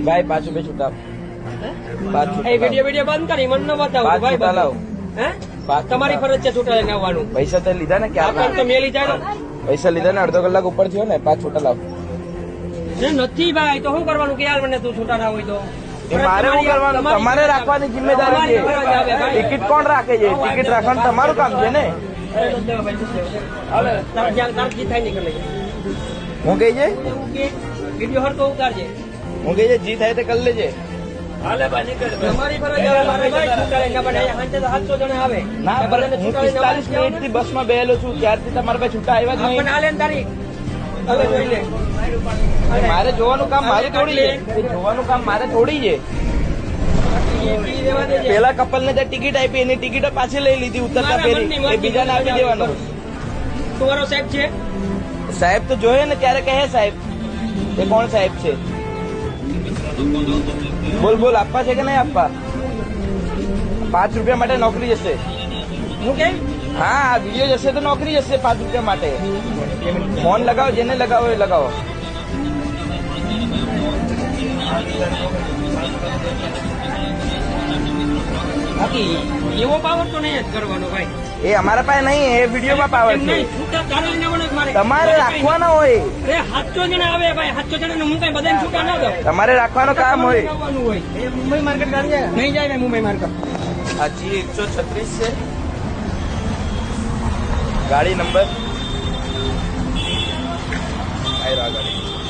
भाई 5 रुपए छुटा વિડીયો બંધ કરી મને ન બતાવો ભાઈ લાવ હે તમારી ફરજ છે છૂટા લઈને આવવાનું પૈસા તો લીધા ને ક્યાં તો મેલી જાય પૈસા લીધા ને અડધો કલાક ઉપર થયો ને 5 છૂટા લાવ નથી ભાઈ તો શું કરવાનું કે યાર મને તું છૂટા ના હોય તો મારે શું કરવાનું તમારે રાખવાની જિમ્મેદારી છે ટિકિટ કોણ રાખે છે ટિકિટ રાખવાનું તમારું કામ છે ને હું કઈ છે વિડીયો હર તો ઉતારજે હું કઈ છે જી થાય તો કરી લેજે તમારી ફરજ આવે મારે ભાઈ છૂટા લઈને બનાવ્યા હાંજે તો 700 જણા આવે ના હું 45 મિનિટ થી બસ માં બેહેલો છું ત્યારથી તમારા પાસે છૂટા આવ્યા જ નહીં હાલે તારીખ હવે જોઈ લે મારે જોવાનું કામ મારે થોડી છે જોવાનું કામ મારે થોડી છે પેલા કપલ ને જે ટિકિટ આપી એની ટિકિટો પાછી લઈ લીધી ઉતરતા ફેરી એ બીજાને આપી દેવાનો તમારો સાહેબ છે સાહેબ તો જોઈએ ને ત્યારે કહે સાહેબ એ કોણ સાહેબ છે બોલ બોલ આપવા છે કે નહીં આપવા 5 રૂપિયા માટે નોકરી જશે હું કેમ હા આ વિડીયો જશે તો નોકરી જશે 5 રૂપિયા માટે ફોન લગાવો જેને લગાવો એ લગાવો બાકી એવો પાવર તો નહીં જ કરવાનો ભાઈ એ અમારા પાસે નહીં એ વિડીયો માં પાવર છે છૂટા તારા મારે તમારે રાખવાના હોય અરે 700 જણા આવે ભાઈ 700 જણા હું કઈ બધાને છૂટા ના દઉં તમારે રાખવાનું કામ હોય મુંબઈ માર્કેટ નહીં જાય મુંબઈ માર્કેટ આ જી 136 છે ગાડી નંબર ગાડી